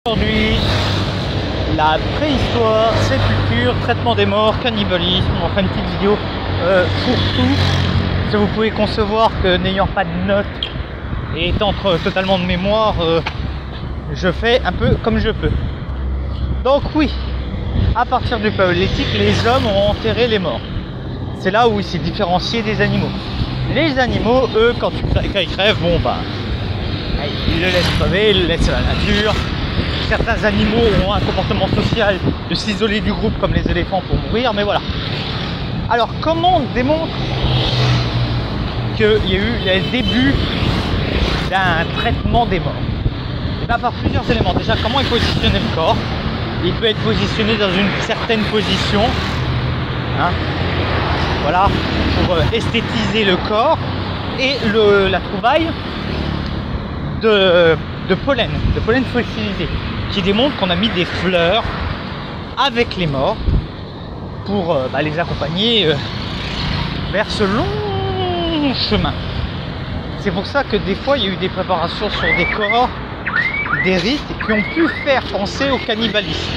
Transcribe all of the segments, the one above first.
Aujourd'hui, la préhistoire, sépulture, traitement des morts, cannibalisme. On fera une petite vidéo pour tout. Si vous pouvez concevoir que n'ayant pas de notes et étant totalement de mémoire, je fais un peu comme je peux. Donc oui, à partir du paléolithique, les hommes ont enterré les morts. C'est là où ils s'est différencié des animaux. Les animaux, eux, quand ils crèvent, bon bah, ils le laissent crever, ils le laissent à la nature. Certains animaux ont un comportement social de s'isoler du groupe comme les éléphants pour mourir, mais voilà. Alors comment on démontre qu'il y a eu le début d'un traitement des morts? Et bien par plusieurs éléments. Déjà, comment est positionné le corps? Il peut être positionné dans une certaine position, hein, voilà, pour esthétiser le corps. Et la trouvaille de pollen fossilisé, qui démontre qu'on a mis des fleurs avec les morts pour les accompagner vers ce long chemin. C'est pour ça que des fois il y a eu des préparations sur des corps, des rites qui ont pu faire penser au cannibalisme.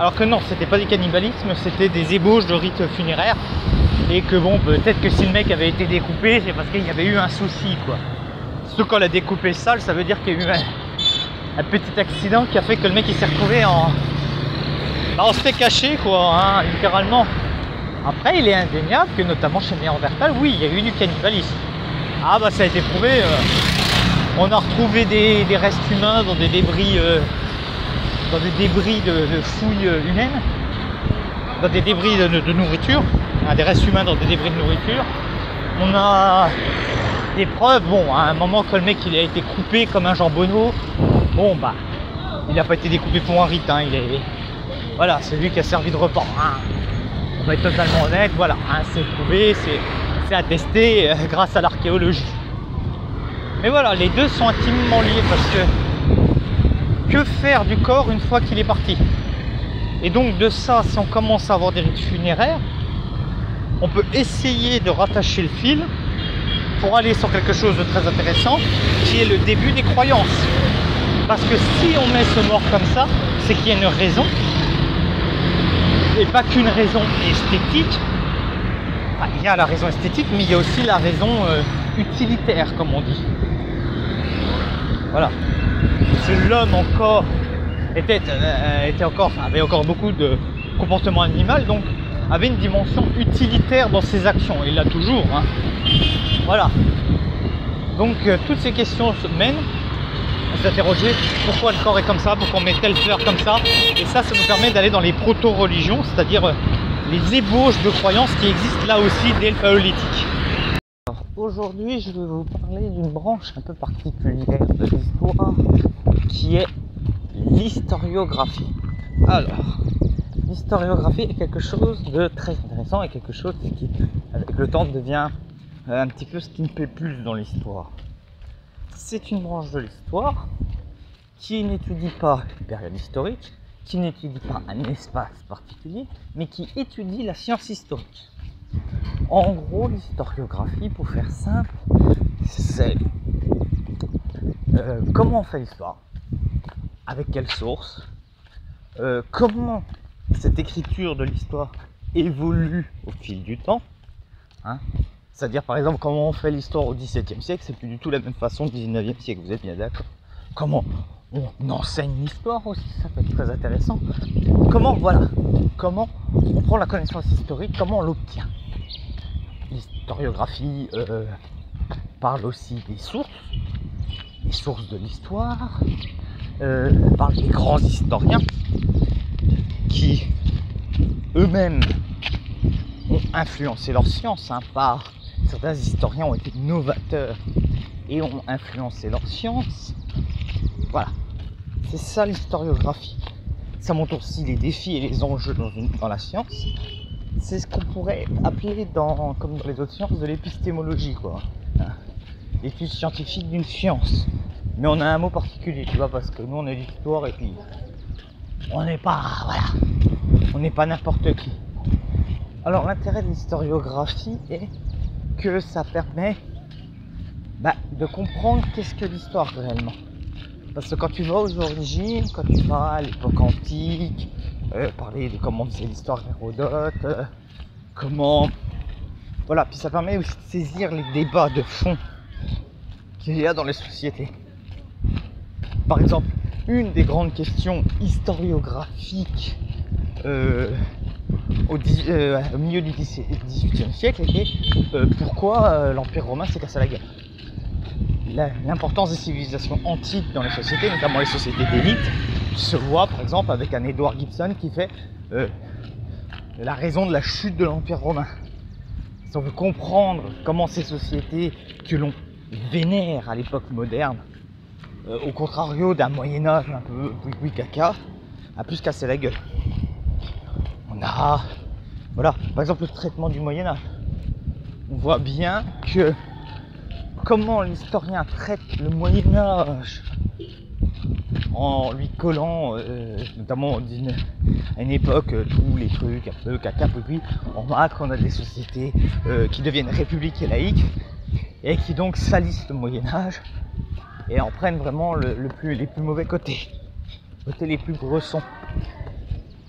Alors que non, c'était pas du cannibalisme, c'était des ébauches de rites funéraires. Et que bon, peut-être que si le mec avait été découpé, c'est parce qu'il y avait eu un souci, quoi. Surtout quand on l'a découpé sale, ça veut dire qu'il y a eu un petit accident qui a fait que le mec il s'est retrouvé en steak caché, quoi, hein, littéralement. Après, il est indéniable que notamment chez Néandertal, oui, il y a eu du cannibalisme. Ah bah ça a été prouvé. On a retrouvé des restes humains dans des débris, de fouilles humaines, dans des débris de nourriture, hein, des restes humains dans des débris de nourriture. On a des preuves, bon, à un moment que le mec il a été coupé comme un jambonneau, bon bah, il n'a pas été découpé pour un rite, hein, voilà, c'est lui qui a servi de repas, hein. On va être totalement honnête, voilà, hein, c'est prouvé, c'est attesté grâce à l'archéologie. Mais voilà, les deux sont intimement liés parce que faire du corps une fois qu'il est parti? Et donc de ça, si on commence à avoir des rites funéraires, on peut essayer de rattacher le fil pour aller sur quelque chose de très intéressant, qui est le début des croyances. Parce que si on met ce mort comme ça, c'est qu'il y a une raison, et pas qu'une raison esthétique. Enfin, il y a la raison esthétique, mais il y a aussi la raison utilitaire, comme on dit. Voilà. Si l'homme encore avait encore beaucoup de comportement animal, donc avait une dimension utilitaire dans ses actions, il l'a toujours, hein. Voilà. Donc toutes ces questions se mènent à s'interroger pourquoi le corps est comme ça, pourquoi on met telle fleur comme ça, et ça nous permet d'aller dans les proto-religions, c'est-à-dire les ébauches de croyances qui existent là aussi dès le paléolithique. Aujourd'hui, je vais vous parler d'une branche un peu particulière de l'histoire qui est l'historiographie. Alors, l'historiographie est quelque chose de très intéressant et quelque chose qui, avec le temps, devient un petit peu ce qui me plaît plus dans l'histoire. C'est une branche de l'histoire qui n'étudie pas une période historique, qui n'étudie pas un espace particulier, mais qui étudie la science historique. En gros, l'historiographie, pour faire simple, c'est comment on fait l'histoire, avec quelles sources, comment cette écriture de l'histoire évolue au fil du temps, hein. C'est-à-dire par exemple comment on fait l'histoire au XVIIe siècle, c'est plus du tout la même façon du XIXe siècle, vous êtes bien d'accord? Comment on enseigne l'histoire aussi, ça peut être très intéressant. Comment on prend la connaissance historique, comment on l'obtient? L'historiographie parle aussi des sources de l'histoire, parle des grands historiens qui eux-mêmes ont influencé leur science, hein, certains historiens ont été novateurs et ont influencé leur science. Voilà, c'est ça l'historiographie. Ça montre aussi les défis et les enjeux dans la science. C'est ce qu'on pourrait appeler, comme dans les autres sciences, de l'épistémologie, quoi. L'étude scientifique d'une science. Mais on a un mot particulier, tu vois, parce que nous on est l'histoire et puis on n'est pas, voilà, on n'est pas n'importe qui. Alors l'intérêt de l'historiographie est que ça permet de comprendre qu'est-ce que l'histoire réellement. Parce que quand tu vas aux origines, quand tu vas à l'époque antique, parler de comment faisait l'histoire d'Hérodote, comment... Voilà, puis ça permet aussi de saisir les débats de fond qu'il y a dans les sociétés. Par exemple, une des grandes questions historiographiques au milieu du XVIIIe siècle était pourquoi l'Empire romain s'est cassé la gueule. L'importance des civilisations antiques dans les sociétés, notamment les sociétés d'élite, se voit par exemple avec un Edward Gibbon qui fait la raison de la chute de l'Empire romain. Si on veut comprendre comment ces sociétés que l'on vénère à l'époque moderne, au contrario d'un Moyen-Âge un peu oui caca, a pu se casser la gueule. On a, voilà, par exemple le traitement du Moyen-Âge. On voit bien que comment l'historien traite le Moyen-Âge en lui collant, notamment à une époque, tous les trucs un peu caca, puis en macre, on a des sociétés qui deviennent républiques et laïques et qui donc salissent le Moyen-Âge et en prennent vraiment les plus mauvais côtés, les plus gressons.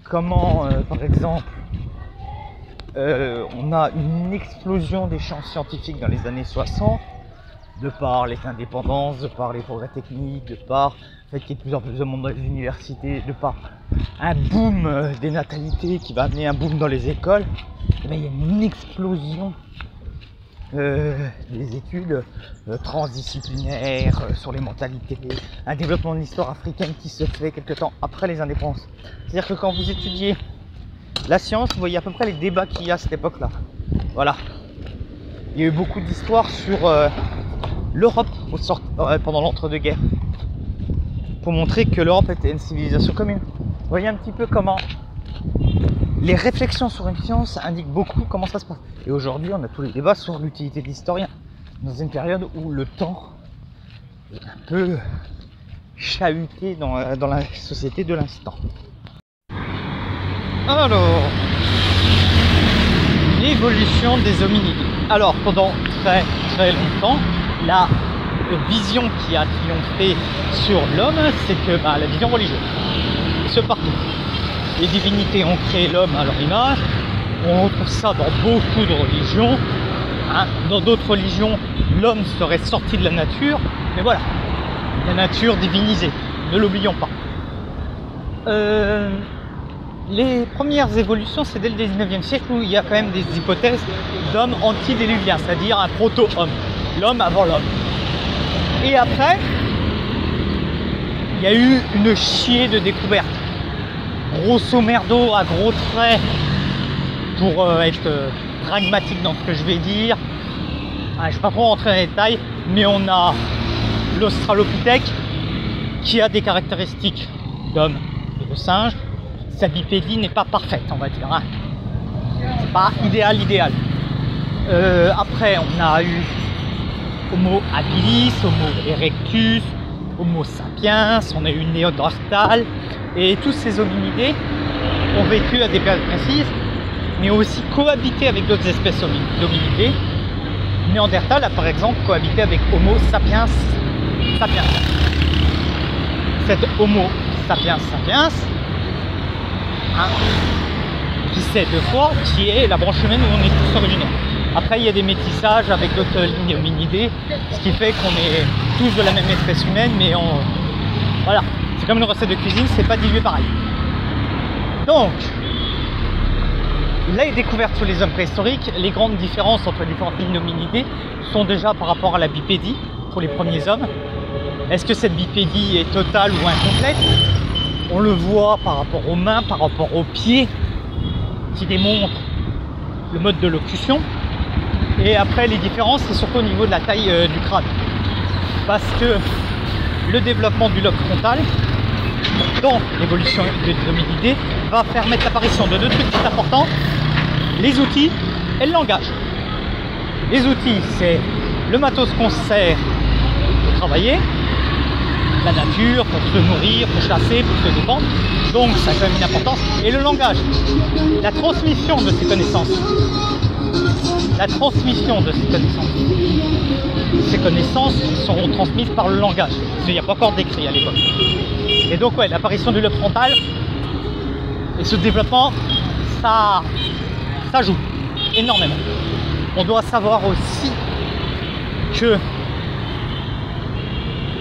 Comment, par exemple, on a une explosion des champs scientifiques dans les années 60, de par les indépendances, de par les progrès techniques, de par le fait qu'il y ait de plus en plus de monde dans les universités, de par un boom des natalités qui va amener un boom dans les écoles, et bien, il y a une explosion des études transdisciplinaires sur les mentalités, un développement de l'histoire africaine qui se fait quelque temps après les indépendances. C'est-à-dire que quand vous étudiez la science, vous voyez à peu près les débats qu'il y a à cette époque-là. Voilà. Il y a eu beaucoup d'histoires sur l'Europe pendant l'entre-deux-guerres, pour montrer que l'Europe était une civilisation commune. Vous voyez un petit peu comment les réflexions sur une science indiquent beaucoup comment ça se passe. Et aujourd'hui, on a tous les débats sur l'utilité de l'historien, dans une période où le temps est un peu chahuté dans la société de l'instant. Alors, l'évolution des hominidés. Alors, pendant très très longtemps, la vision qui a triomphé sur l'homme, c'est que la vision religieuse. Ce partout. Les divinités ont créé l'homme à leur image. On retrouve ça dans beaucoup de religions. Dans d'autres religions, l'homme serait sorti de la nature. Mais voilà, la nature divinisée. Ne l'oublions pas. Les premières évolutions, c'est dès le 19e siècle où il y a quand même des hypothèses d'homme antédiluvien, c'est-à-dire un proto-homme. L'homme avant l'homme. Et après, il y a eu une chier de découvertes. Grosso merdo, à gros traits, pour être pragmatique dans ce que je vais dire. Je ne vais pas trop rentrer dans les détails, mais on a l'Australopithèque qui a des caractéristiques d'homme et de singe. Sa bipédie n'est pas parfaite, on va dire. C'est pas idéal. Après, on a eu Homo habilis, Homo erectus, Homo sapiens, on a eu Néandertal, et tous ces hominidés ont vécu à des périodes précises, mais ont aussi cohabité avec d'autres espèces d'hominidés. Néandertal a par exemple cohabité avec Homo sapiens sapiens. Cet Homo sapiens sapiens, qui sait deux fois, qui est la branche humaine où on est tous originaires. Après, il y a des métissages avec d'autres lignes hominidés, ce qui fait qu'on est tous de la même espèce humaine, mais voilà, c'est comme une recette de cuisine, c'est pas dilué pareil. Donc, les découvertes sur les hommes préhistoriques, les grandes différences entre les différentes lignes hominidés sont déjà par rapport à la bipédie pour les premiers hommes. Est-ce que cette bipédie est totale ou incomplète? On le voit par rapport aux mains, par rapport aux pieds, qui démontrent le mode de locution. Et après, les différences, c'est surtout au niveau de la taille du crâne. Parce que le développement du lobe frontal, dans l'évolution des hominidés, va permettre l'apparition de deux trucs très importants, les outils et le langage. Les outils, c'est le matos qu'on sert pour travailler, la nature, pour se nourrir, pour chasser, pour se défendre. Donc ça a quand même une importance. Et le langage, la transmission de ces connaissances. La transmission de ces connaissances. ces connaissances seront transmises par le langage, parce qu'il n'y a pas encore d'écrit à l'époque. Et donc ouais, l'apparition du lobe frontal et ce développement, ça joue énormément. On doit savoir aussi que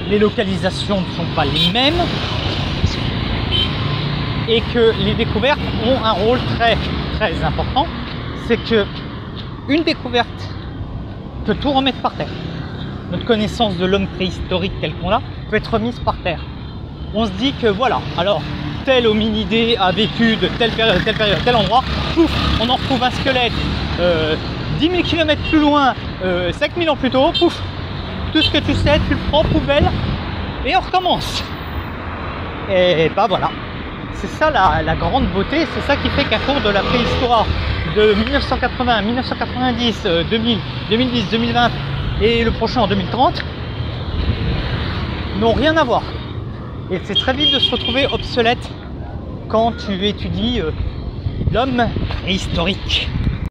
les localisations ne sont pas les mêmes et que les découvertes ont un rôle très très important. C'est que une découverte peut tout remettre par terre. Notre connaissance de l'homme préhistorique tel qu'on l'a peut être remise par terre. On se dit que voilà, alors tel hominidé a vécu de telle période, à tel endroit, pouf, on en retrouve un squelette 10 000 km plus loin, 5 000 ans plus tôt, pouf, tout ce que tu sais, tu le prends, poubelle, et on recommence. Et bah voilà, c'est ça la grande beauté, c'est ça qui fait qu'un cours de la préhistoire de 1980, 1990, 2000, 2010, 2020 et le prochain en 2030 n'ont rien à voir. Et c'est très vite de se retrouver obsolète quand tu étudies l'homme préhistorique.